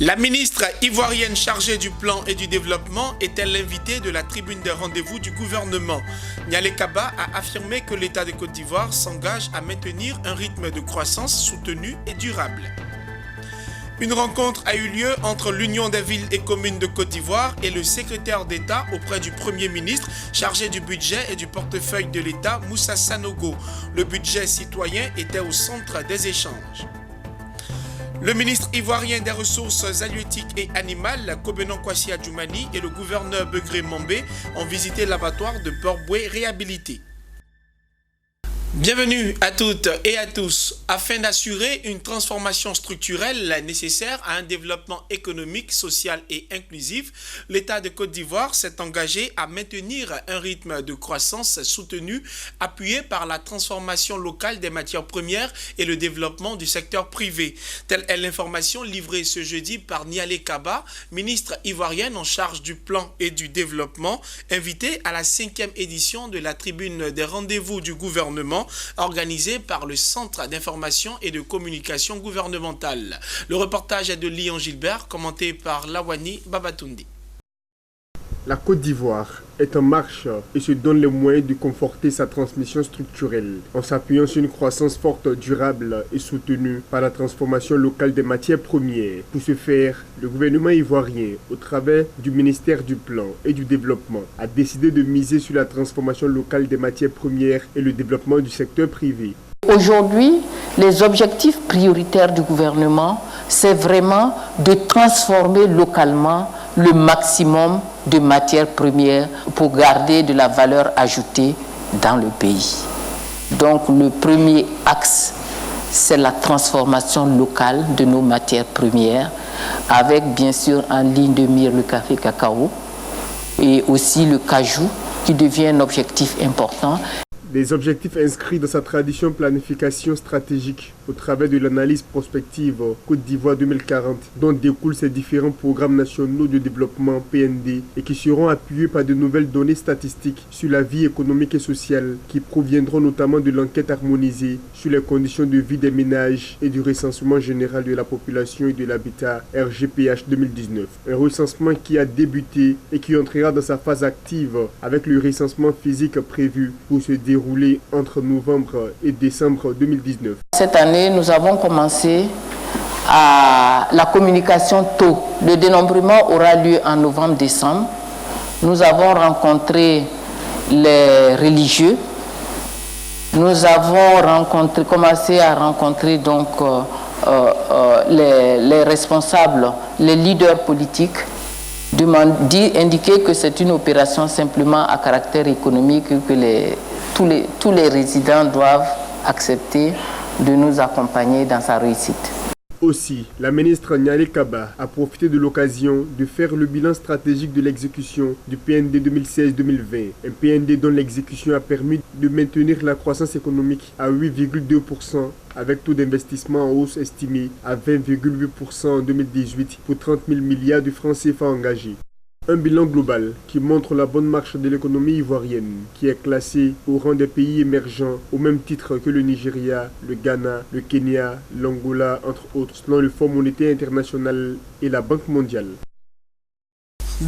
La ministre ivoirienne chargée du plan et du développement était l'invitée de la tribune des rendez-vous du gouvernement. Nialé Kaba a affirmé que l'État de Côte d'Ivoire s'engage à maintenir un rythme de croissance soutenu et durable. Une rencontre a eu lieu entre l'Union des villes et communes de Côte d'Ivoire et le secrétaire d'État auprès du Premier ministre chargé du budget et du portefeuille de l'État, Moussa Sanogo. Le budget citoyen était au centre des échanges. Le ministre ivoirien des Ressources halieutiques et animales, Kobenon Kwasi Adjoumani, et le gouverneur Begré Mambé ont visité l'abattoir de Port-Boué réhabilité. Bienvenue à toutes et à tous. Afin d'assurer une transformation structurelle nécessaire à un développement économique, social et inclusif, l'État de Côte d'Ivoire s'est engagé à maintenir un rythme de croissance soutenu, appuyé par la transformation locale des matières premières et le développement du secteur privé. Telle est l'information livrée ce jeudi par Nialé Kaba, ministre ivoirienne en charge du plan et du développement, invitée à la 5e édition de la tribune des rendez-vous du gouvernement organisé par le Centre d'information et de communication gouvernementale. Le reportage est de Lyon Gilbert, commenté par Lawani Babatundi. La Côte d'Ivoire est en marche et se donne les moyens de conforter sa transmission structurelle en s'appuyant sur une croissance forte, durable et soutenue par la transformation locale des matières premières. Pour ce faire, le gouvernement ivoirien, au travers du ministère du Plan et du Développement, a décidé de miser sur la transformation locale des matières premières et le développement du secteur privé. Aujourd'hui, les objectifs prioritaires du gouvernement, c'est vraiment de transformer localement le maximum de matières premières pour garder de la valeur ajoutée dans le pays. Donc le premier axe, c'est la transformation locale de nos matières premières, avec bien sûr en ligne de mire le café cacao et aussi le cajou qui devient un objectif important. Des objectifs inscrits dans sa tradition planification stratégique au travers de l'analyse prospective Côte d'Ivoire 2040 dont découlent ces différents programmes nationaux de développement PND et qui seront appuyés par de nouvelles données statistiques sur la vie économique et sociale qui proviendront notamment de l'enquête harmonisée sur les conditions de vie des ménages et du recensement général de la population et de l'habitat RGPH 2019. Un recensement qui a débuté et qui entrera dans sa phase active avec le recensement physique prévu pour se dérouler entre novembre et décembre 2019. Cette année, nous avons commencé à la communication tôt. Le dénombrement aura lieu en novembre-décembre. Nous avons rencontré les religieux. Nous avons commencé à rencontrer donc les responsables, les leaders politiques, indiquer que c'est une opération simplement à caractère économique que tous les résidents doivent accepter de nous accompagner dans sa réussite. Aussi, la ministre Nialé Kaba a profité de l'occasion de faire le bilan stratégique de l'exécution du PND 2016-2020, un PND dont l'exécution a permis de maintenir la croissance économique à 8,2%, avec taux d'investissement en hausse estimé à 20,8% en 2018 pour 30 000 milliards de francs CFA engagés. Un bilan global qui montre la bonne marche de l'économie ivoirienne, qui est classée au rang des pays émergents au même titre que le Nigeria, le Ghana, le Kenya, l'Angola, entre autres, selon le Fonds monétaire international et la Banque mondiale.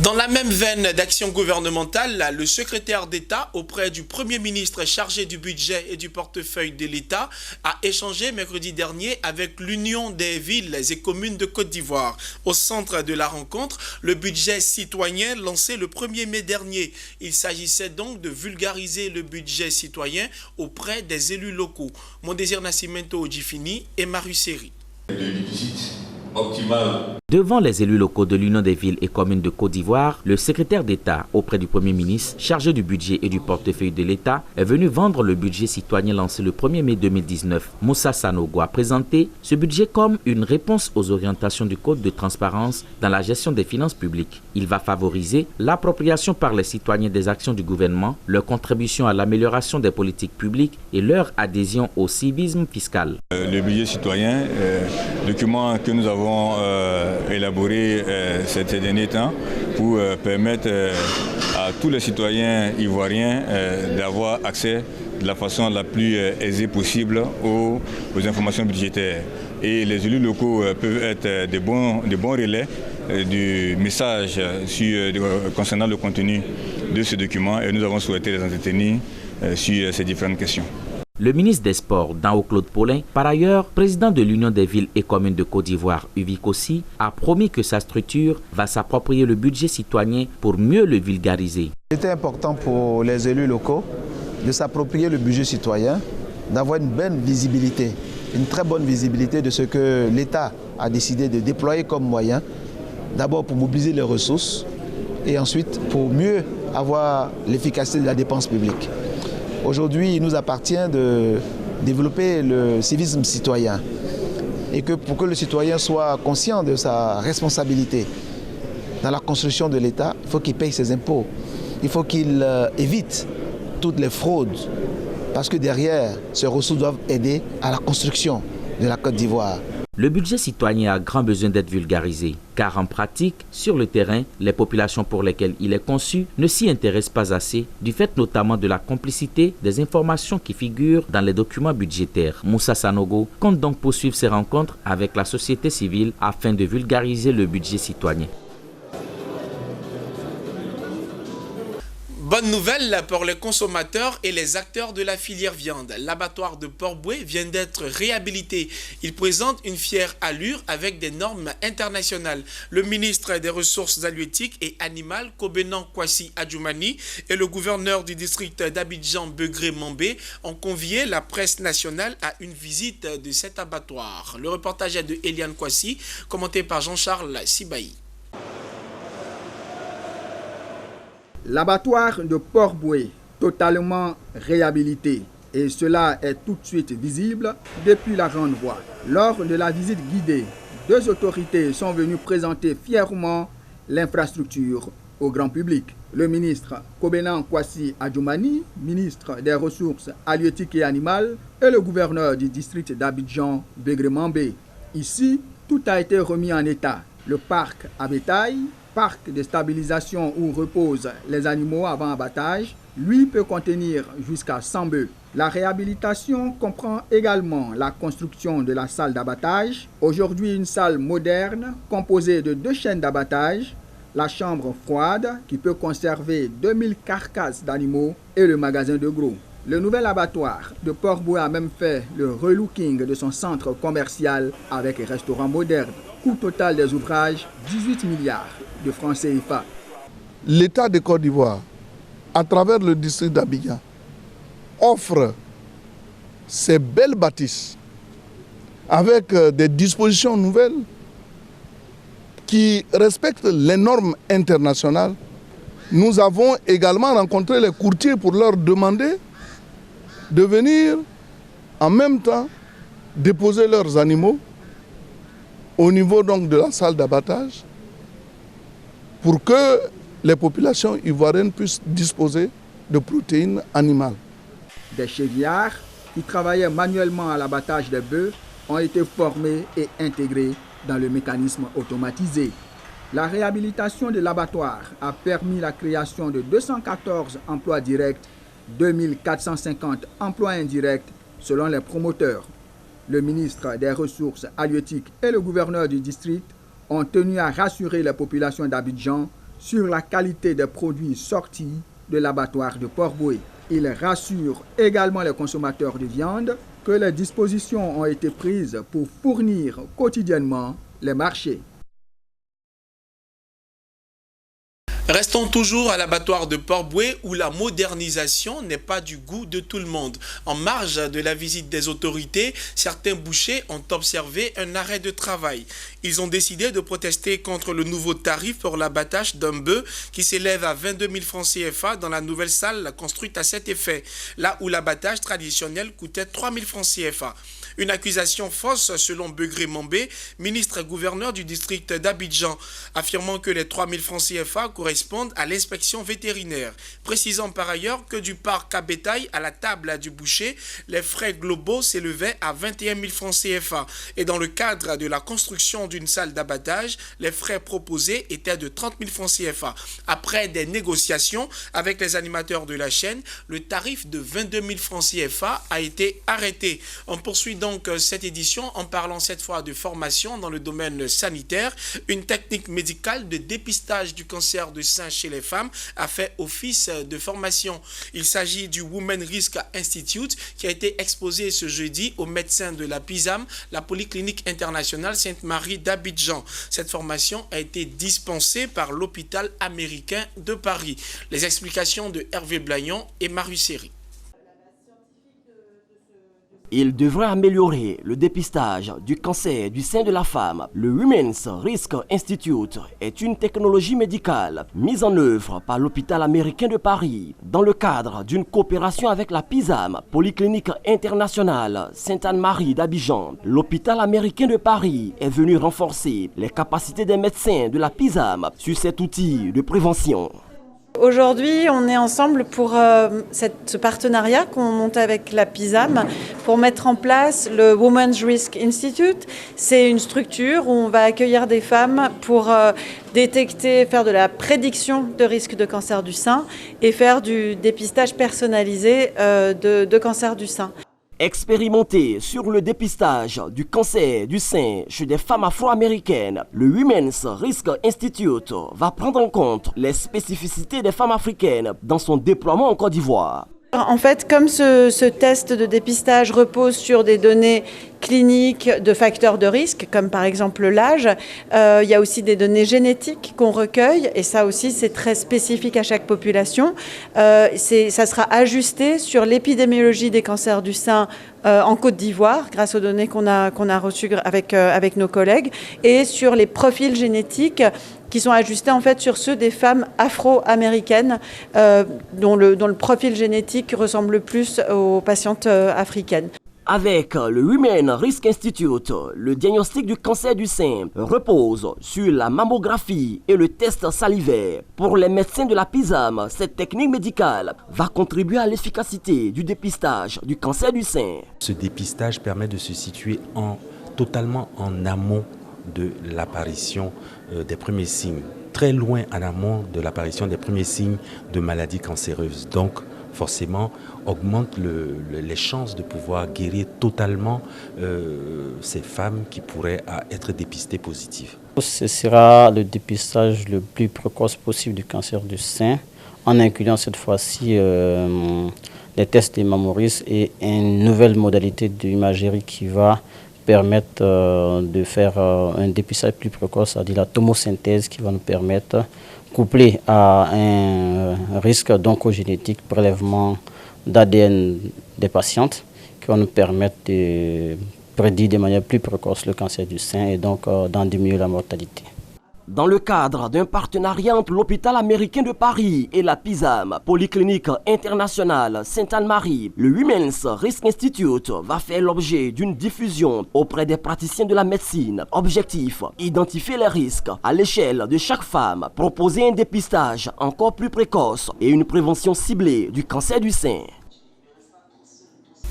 Dans la même veine d'action gouvernementale, le secrétaire d'État auprès du Premier ministre chargé du budget et du portefeuille de l'État a échangé mercredi dernier avec l'Union des villes et communes de Côte d'Ivoire. Au centre de la rencontre, le budget citoyen lancé le 1er mai dernier. Il s'agissait donc de vulgariser le budget citoyen auprès des élus locaux. Mondésir Nascimento Odjifini et Maruseri. Le déficit optimal. Devant les élus locaux de l'Union des villes et communes de Côte d'Ivoire, le secrétaire d'État auprès du Premier ministre, chargé du budget et du portefeuille de l'État, est venu vendre le budget citoyen lancé le 1er mai 2019. Moussa Sanogo a présenté ce budget comme une réponse aux orientations du Code de transparence dans la gestion des finances publiques. Il va favoriser l'appropriation par les citoyens des actions du gouvernement, leur contribution à l'amélioration des politiques publiques et leur adhésion au civisme fiscal. Le budget citoyen, document que nous avons élaboré ces derniers temps pour permettre à tous les citoyens ivoiriens d'avoir accès de la façon la plus aisée possible aux informations budgétaires. et les élus locaux peuvent être des bons relais du message concernant le contenu de ce document et nous avons souhaité les entretenir sur ces différentes questions. Le ministre des Sports, Dao-Claude Paulin, par ailleurs président de l'Union des villes et communes de Côte d'Ivoire, UVICOSI, a promis que sa structure va s'approprier le budget citoyen pour mieux le vulgariser. C'était important pour les élus locaux de s'approprier le budget citoyen, d'avoir une bonne visibilité, une très bonne visibilité de ce que l'État a décidé de déployer comme moyen, d'abord pour mobiliser les ressources et ensuite pour mieux avoir l'efficacité de la dépense publique. Aujourd'hui, il nous appartient de développer le civisme citoyen et que pour que le citoyen soit conscient de sa responsabilité dans la construction de l'État, il faut qu'il paye ses impôts. Il faut qu'il évite toutes les fraudes parce que derrière, ces ressources doivent aider à la construction de la Côte d'Ivoire. Le budget citoyen a grand besoin d'être vulgarisé, car en pratique, sur le terrain, les populations pour lesquelles il est conçu ne s'y intéressent pas assez, du fait notamment de la complicité des informations qui figurent dans les documents budgétaires. Moussa Sanogo compte donc poursuivre ses rencontres avec la société civile afin de vulgariser le budget citoyen. Bonne nouvelle pour les consommateurs et les acteurs de la filière viande. L'abattoir de Port-Boué vient d'être réhabilité. Il présente une fière allure avec des normes internationales. Le ministre des Ressources halieutiques et animales, Kobenan Kwasi Adjoumani, et le gouverneur du district d'Abidjan, Begré Mambé, ont convié la presse nationale à une visite de cet abattoir. Le reportage est de Eliane Kwasi, commenté par Jean-Charles Sibaï. L'abattoir de Port-Boué, totalement réhabilité, et cela est tout de suite visible depuis la grande voie. Lors de la visite guidée, 2 autorités sont venues présenter fièrement l'infrastructure au grand public. Le ministre Kobenan Kwasi Adjoumani, ministre des Ressources halieutiques et animales, et le gouverneur du district d'Abidjan, Begré Mambé. Ici, tout a été remis en état. Le parc à bétail, parc de stabilisation où reposent les animaux avant abattage, lui peut contenir jusqu'à 100 bœufs. La réhabilitation comprend également la construction de la salle d'abattage, aujourd'hui une salle moderne composée de 2 chaînes d'abattage, la chambre froide qui peut conserver 2000 carcasses d'animaux et le magasin de gros. Le nouvel abattoir de Port-Boué a même fait le relooking de son centre commercial avec restaurant moderne. Coût total des ouvrages, 18 milliards de francs CFA. L'État de Côte d'Ivoire, à travers le district d'Abidjan, offre ces belles bâtisses avec des dispositions nouvelles qui respectent les normes internationales. Nous avons également rencontré les courtiers pour leur demander de venir en même temps déposer leurs animaux au niveau donc de la salle d'abattage pour que les populations ivoiriennes puissent disposer de protéines animales. Des chevriards qui travaillaient manuellement à l'abattage des bœufs ont été formés et intégrés dans le mécanisme automatisé. La réhabilitation de l'abattoir a permis la création de 214 emplois directs, 2450 emplois indirects selon les promoteurs. Le ministre des Ressources halieutiques et le gouverneur du district ont tenu à rassurer les populations d'Abidjan sur la qualité des produits sortis de l'abattoir de Port-Boué. Ils rassurent également les consommateurs de viande que les dispositions ont été prises pour fournir quotidiennement les marchés. Restons toujours à l'abattoir de Port-Boué où la modernisation n'est pas du goût de tout le monde. En marge de la visite des autorités, certains bouchers ont observé un arrêt de travail. Ils ont décidé de protester contre le nouveau tarif pour l'abattage d'un bœuf qui s'élève à 22 000 francs CFA dans la nouvelle salle construite à cet effet, là où l'abattage traditionnel coûtait 3 000 francs CFA. Une accusation fausse selon Begré Mambé, ministre et gouverneur du district d'Abidjan, affirmant que les 3 000 francs CFA correspondent correspondent à l'inspection vétérinaire. Précisons par ailleurs que du parc à bétail à la table du boucher, les frais globaux s'élevaient à 21 000 francs CFA. Et dans le cadre de la construction d'une salle d'abattage, les frais proposés étaient de 30 000 francs CFA. Après des négociations avec les animateurs de la chaîne, le tarif de 22 000 francs CFA a été arrêté. On poursuit donc cette édition en parlant cette fois de formation dans le domaine sanitaire. Une technique médicale de dépistage du cancer du sein chez les femmes a fait office de formation. Il s'agit du Women Risk Institute qui a été exposé ce jeudi aux médecins de la PISAM, la Polyclinique internationale Sainte-Marie d'Abidjan. Cette formation a été dispensée par l'hôpital américain de Paris. Les explications de Hervé Blayon et Marius Seri. Il devrait améliorer le dépistage du cancer du sein de la femme. Le Women's Risk Institute est une technologie médicale mise en œuvre par l'hôpital américain de Paris dans le cadre d'une coopération avec la PISAM, Polyclinique internationale Sainte-Anne-Marie d'Abidjan. L'hôpital américain de Paris est venu renforcer les capacités des médecins de la PISAM sur cet outil de prévention. Aujourd'hui, on est ensemble pour ce partenariat qu'on monte avec la PISAM pour mettre en place le Women's Risk Institute. C'est une structure où on va accueillir des femmes pour détecter, faire de la prédiction de risque de cancer du sein et faire du dépistage personnalisé de cancer du sein. Expérimenté sur le dépistage du cancer du sein chez des femmes afro-américaines, le Women's Risk Institute va prendre en compte les spécificités des femmes africaines dans son déploiement en Côte d'Ivoire. En fait, comme ce test de dépistage repose sur des données cliniques de facteurs de risque, comme par exemple l'âge, il y a aussi des données génétiques qu'on recueille, et ça aussi c'est très spécifique à chaque population. Ça sera ajusté sur l'épidémiologie des cancers du sein en Côte d'Ivoire, grâce aux données qu'on a reçues avec nos collègues, et sur les profils génétiques qui sont ajustés en fait sur ceux des femmes afro-américaines dont le profil génétique ressemble le plus aux patientes africaines. Avec le Women Risk Institute, le diagnostic du cancer du sein repose sur la mammographie et le test salivaire. Pour les médecins de la PISAM, cette technique médicale va contribuer à l'efficacité du dépistage du cancer du sein. Ce dépistage permet de se situer totalement en amont de l'apparition des premiers signes, très loin en amont de l'apparition des premiers signes de maladies cancéreuses. Donc, forcément, augmente les chances de pouvoir guérir totalement ces femmes qui pourraient être dépistées positives. Ce sera le dépistage le plus précoce possible du cancer du sein, en incluant cette fois-ci les tests des mammoristes et une nouvelle modalité d'imagerie qui va permettre de faire un dépistage plus précoce, c'est-à-dire la tomosynthèse qui va nous permettre, couplé à un risque d'oncogénétique, prélèvement d'ADN des patientes, qui va nous permettre de prédire de manière plus précoce le cancer du sein et donc d'en diminuer la mortalité. Dans le cadre d'un partenariat entre l'hôpital américain de Paris et la PISAM, Polyclinique internationale Sainte-Anne-Marie, le Women's Risk Institute va faire l'objet d'une diffusion auprès des praticiens de la médecine. Objectif, identifier les risques à l'échelle de chaque femme, proposer un dépistage encore plus précoce et une prévention ciblée du cancer du sein.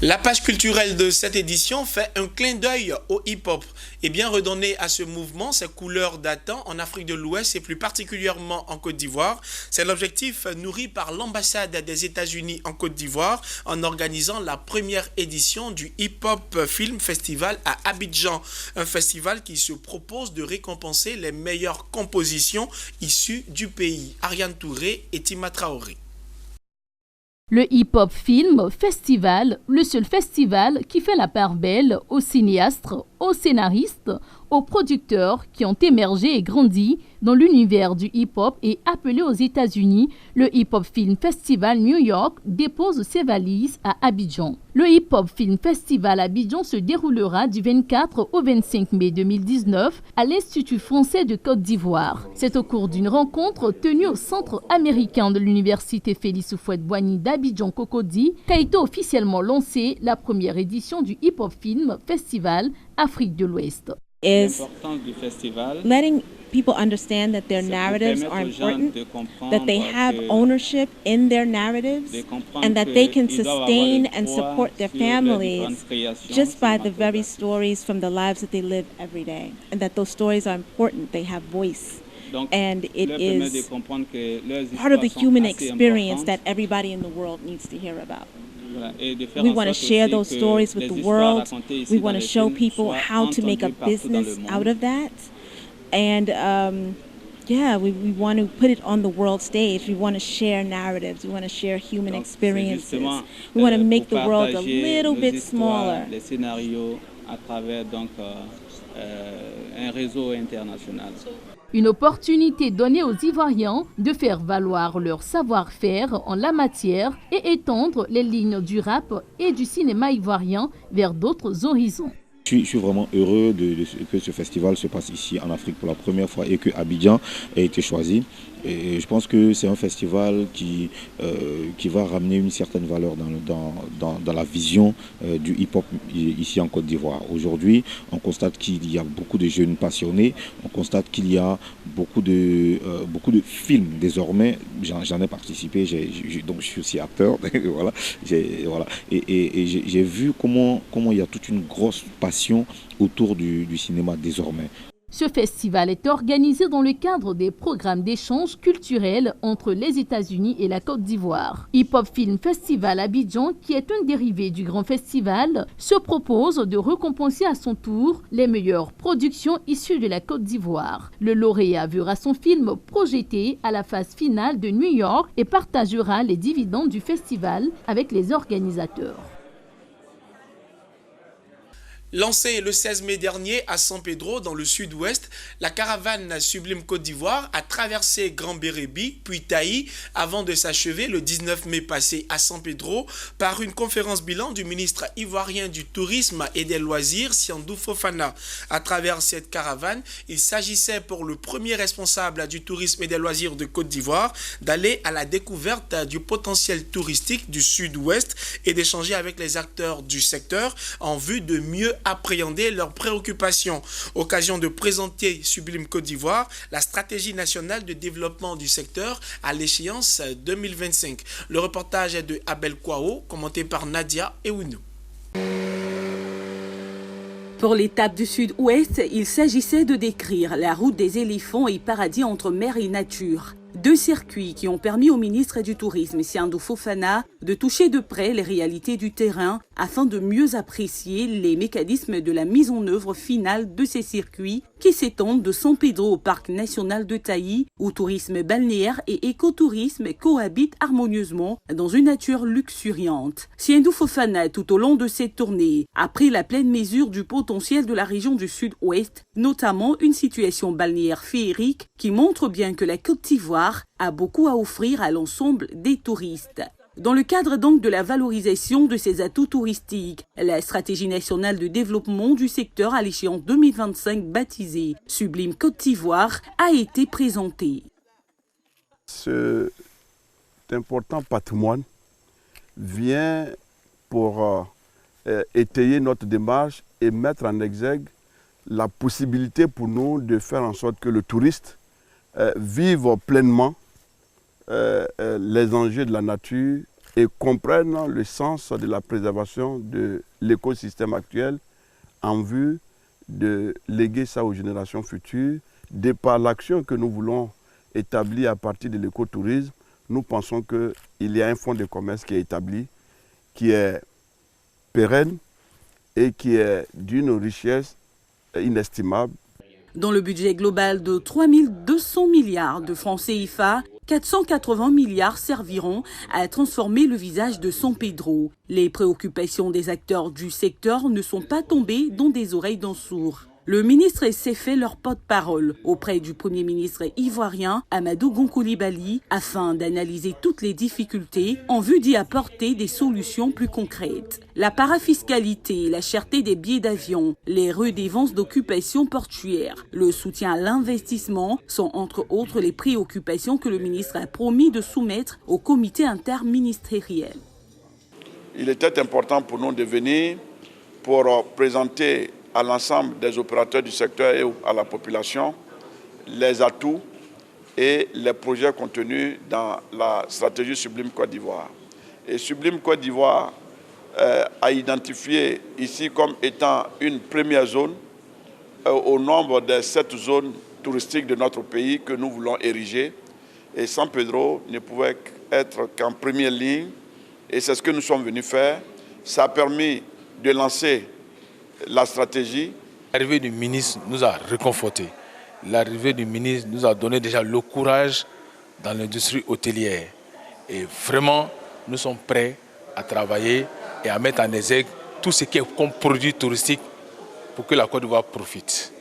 La page culturelle de cette édition fait un clin d'œil au hip-hop et bien redonner à ce mouvement ses couleurs datant en Afrique de l'Ouest et plus particulièrement en Côte d'Ivoire. C'est l'objectif nourri par l'ambassade des États-Unis en Côte d'Ivoire en organisant la première édition du Hip-Hop Film Festival à Abidjan. Un festival qui se propose de récompenser les meilleures compositions issues du pays. Ariane Touré et Tima Traoré. Le Hip Hop Film Festival, le seul festival qui fait la part belle aux cinéastes, aux scénaristes, aux producteurs qui ont émergé et grandi dans l'univers du hip-hop et appelé aux États-Unis, le Hip Hop Film Festival New York dépose ses valises à Abidjan. Le Hip Hop Film Festival Abidjan se déroulera du 24 au 25 mai 2019 à l'Institut français de Côte d'Ivoire. C'est au cours d'une rencontre tenue au Centre américain de l'Université Félix Houphouët-Boigny d'Abidjan-Cocody qu'a été officiellement lancée la première édition du Hip Hop Film Festival Afrique de l'Ouest. is letting people understand that their narratives are important, that they have ownership in their narratives, and that they can sustain and support their families just by the very stories from the lives that they live every day, and that those stories are important, they have voice. And it is part of the human experience that everybody in the world needs to hear about. We want to share those stories with the world. We want to show people how to make a business out of that. And we want to put it on the world stage. We want to share narratives. We want to share human experiences. We want to make the world a little bit smaller. Une opportunité donnée aux Ivoiriens de faire valoir leur savoir-faire en la matière et étendre les lignes du rap et du cinéma ivoirien vers d'autres horizons. Je suis vraiment heureux que ce festival se passe ici en Afrique pour la première fois et que Abidjan ait été choisi. Et je pense que c'est un festival qui va ramener une certaine valeur dans la vision du hip-hop ici en Côte d'Ivoire. Aujourd'hui, on constate qu'il y a beaucoup de jeunes passionnés, on constate qu'il y a beaucoup de films désormais. J'en ai participé, donc je suis aussi acteur. Voilà, et j'ai vu comment il y a toute une grosse passion autour du cinéma désormais. Ce festival est organisé dans le cadre des programmes d'échange culturel entre les États-Unis et la Côte d'Ivoire. Hip Hop Film Festival Abidjan, qui est un dérivé du grand festival, se propose de récompenser à son tour les meilleures productions issues de la Côte d'Ivoire. Le lauréat verra son film projeté à la phase finale de New York et partagera les dividendes du festival avec les organisateurs. Lancée le 16 mai dernier à San Pedro, dans le sud-ouest, la caravane Sublime Côte d'Ivoire a traversé Grand Bérébi, puis Taï, avant de s'achever le 19 mai passé à San Pedro par une conférence bilan du ministre ivoirien du Tourisme et des Loisirs, Siandou Fofana. À travers cette caravane, il s'agissait pour le premier responsable du tourisme et des loisirs de Côte d'Ivoire d'aller à la découverte du potentiel touristique du sud-ouest et d'échanger avec les acteurs du secteur en vue de mieux appréhender leurs préoccupations. Occasion de présenter Sublime Côte d'Ivoire, la stratégie nationale de développement du secteur à l'échéance 2025. Le reportage est de Abel Kouao, commenté par Nadia Ewuno. Pour l'étape du sud-ouest, il s'agissait de décrire la route des éléphants et paradis entre mer et nature. Deux circuits qui ont permis au ministre du Tourisme, Siandou Fofana, de toucher de près les réalités du terrain afin de mieux apprécier les mécanismes de la mise en œuvre finale de ces circuits qui s'étendent de San Pedro au parc national de Taï, où tourisme balnéaire et écotourisme cohabitent harmonieusement dans une nature luxuriante. Siandou Fofana, tout au long de cette tournée, a pris la pleine mesure du potentiel de la région du sud-ouest, notamment une situation balnéaire féerique qui montre bien que la Côte d'Ivoire a beaucoup à offrir à l'ensemble des touristes. Dans le cadre donc de la valorisation de ces atouts touristiques, la stratégie nationale de développement du secteur à l'échéance 2025 baptisée Sublime Côte d'Ivoire a été présentée. Cet important patrimoine vient pour étayer notre démarche et mettre en exergue la possibilité pour nous de faire en sorte que le touriste vivent pleinement les enjeux de la nature et comprennent le sens de la préservation de l'écosystème actuel en vue de léguer ça aux générations futures. De par l'action que nous voulons établir à partir de l'écotourisme, nous pensons qu'il y a un fonds de commerce qui est établi, qui est pérenne et qui est d'une richesse inestimable. Dans le budget global de 3 200 milliards de francs CFA, 480 milliards serviront à transformer le visage de San Pedro. Les préoccupations des acteurs du secteur ne sont pas tombées dans des oreilles d'un sourd. Le ministre s'est fait leur porte-parole auprès du Premier ministre ivoirien Amadou Gon Coulibaly afin d'analyser toutes les difficultés en vue d'y apporter des solutions plus concrètes. La parafiscalité, la cherté des billets d'avion, les redevances d'occupation portuaire, le soutien à l'investissement sont entre autres les préoccupations que le ministre a promis de soumettre au comité interministériel. Il était important pour nous de venir pour présenter à l'ensemble des opérateurs du secteur et à la population les atouts et les projets contenus dans la stratégie Sublime Côte d'Ivoire. Et Sublime Côte d'Ivoire a identifié ici comme étant une première zone au nombre des 7 zones touristiques de notre pays que nous voulons ériger. Et San Pedro ne pouvait être qu'en première ligne. Et c'est ce que nous sommes venus faire. Ça a permis de lancer la stratégie. L'arrivée du ministre nous a réconfortés. L'arrivée du ministre nous a donné déjà le courage dans l'industrie hôtelière. Et vraiment, nous sommes prêts à travailler et à mettre en exergue tout ce qui est comme produit touristique pour que la Côte d'Ivoire profite.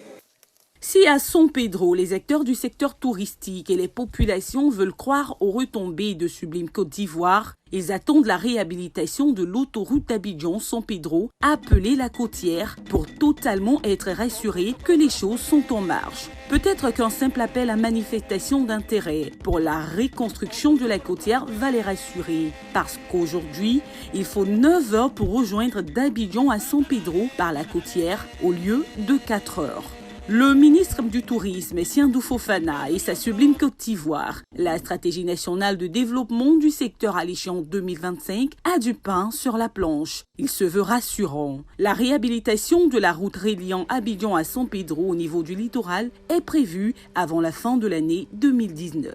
Si à San Pedro, les acteurs du secteur touristique et les populations veulent croire aux retombées de Sublime Côte d'Ivoire, ils attendent la réhabilitation de l'autoroute Abidjan-San Pedro, appelée la côtière, pour totalement être rassurés que les choses sont en marche. Peut-être qu'un simple appel à manifestation d'intérêt pour la reconstruction de la côtière va les rassurer. Parce qu'aujourd'hui, il faut 9 heures pour rejoindre d'Abidjan à San Pedro par la côtière au lieu de 4 heures. Le ministre du Tourisme, Siandou Fofana, et sa Sublime Côte d'Ivoire, la stratégie nationale de développement du secteur à l'échéance 2025, a du pain sur la planche. Il se veut rassurant. La réhabilitation de la route reliant Abidjan à San Pedro au niveau du littoral est prévue avant la fin de l'année 2019.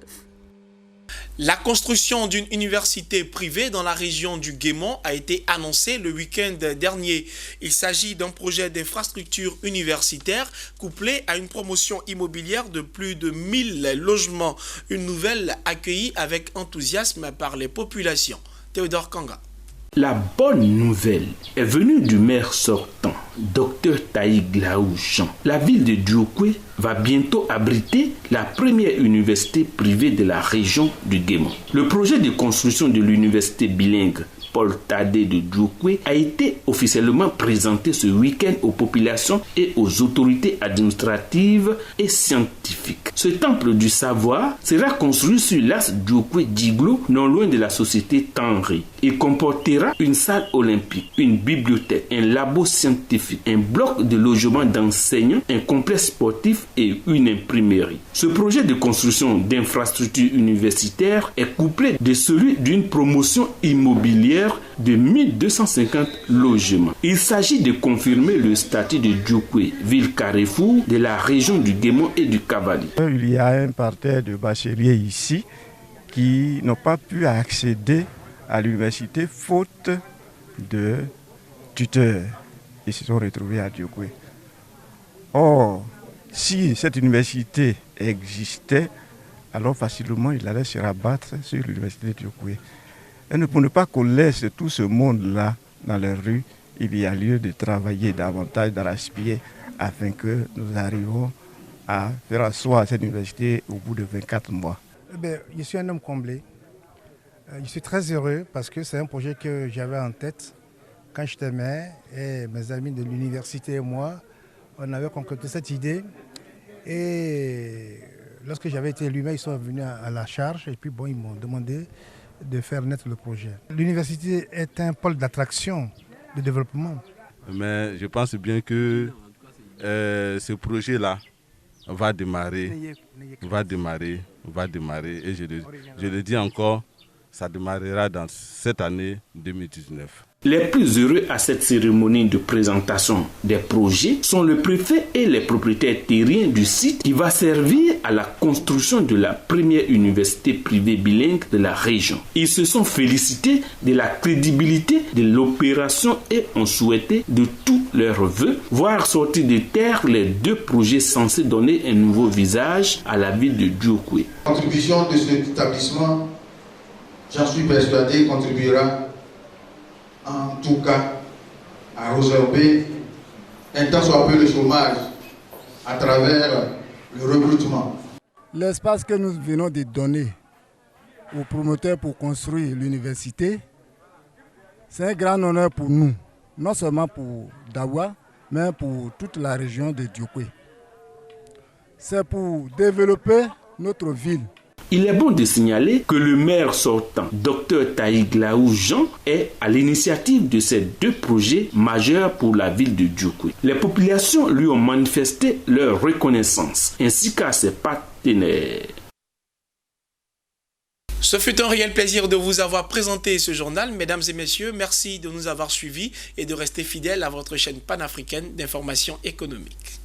La construction d'une université privée dans la région du Guémont a été annoncée le week-end dernier. Il s'agit d'un projet d'infrastructure universitaire couplé à une promotion immobilière de plus de 1000 logements. Une nouvelle accueillie avec enthousiasme par les populations. Théodore Kanga. La bonne nouvelle est venue du maire sortant, Dr Taïg Laou Jean. La ville de Diokwe va bientôt abriter la première université privée de la région du Guémont. Le projet de construction de l'université bilingue Paul Tadé de Diokwe a été officiellement présenté ce week-end aux populations et aux autorités administratives et scientifiques. Ce temple du savoir sera construit sur l'axe Diokwe-Diglo, non loin de la société Tanri. Il comportera une salle olympique, une bibliothèque, un labo scientifique, un bloc de logement d'enseignants, un complexe sportif et une imprimerie. Ce projet de construction d'infrastructures universitaires est couplé de celui d'une promotion immobilière de 1250 logements. Il s'agit de confirmer le statut de Diokwe, ville carrefour de la région du Guémont et du Cavali. Il y a un parterre de bacheliers ici qui n'ont pas pu accéder à l'université faute de tuteurs. Ils se sont retrouvés à Diokwe. Or, si cette université existait, alors facilement il allait se rabattre sur l'université de Diokwe. Et pour ne pas qu'on laisse tout ce monde-là dans les rues, il y a lieu de travailler davantage dans l'aspect afin que nous arrivions à faire asseoir cette université au bout de 24 mois. Je suis un homme comblé. Je suis très heureux parce que c'est un projet que j'avais en tête quand j'étais maire et mes amis de l'université et moi, on avait concocté cette idée. Et lorsque j'avais été élu maire, ils sont venus à la charge et puis ils m'ont demandé de faire naître le projet. L'université est un pôle d'attraction, de développement. Mais je pense bien que ce projet-là va démarrer. Et je le dis encore, ça démarrera dans cette année 2019. Les plus heureux à cette cérémonie de présentation des projets sont le préfet et les propriétaires terriens du site qui va servir à la construction de la première université privée bilingue de la région. Ils se sont félicités de la crédibilité de l'opération et ont souhaité de tous leurs vœux voir sortir de terre les 2 projets censés donner un nouveau visage à la ville de Diokwe. La contribution de cet établissement, j'en suis persuadé, contribuera en tout cas à résorber un tant soit peu le chômage à travers le recrutement. L'espace que nous venons de donner aux promoteurs pour construire l'université, c'est un grand honneur pour nous, non seulement pour Dawa, mais pour toute la région de Diokwe. C'est pour développer notre ville. Il est bon de signaler que le maire sortant, Dr Taïglaou Jean, est à l'initiative de ces deux projets majeurs pour la ville de Djoukoui. Les populations lui ont manifesté leur reconnaissance, ainsi qu'à ses partenaires. Ce fut un réel plaisir de vous avoir présenté ce journal. Mesdames et messieurs, merci de nous avoir suivis et de rester fidèles à votre chaîne panafricaine d'information économique.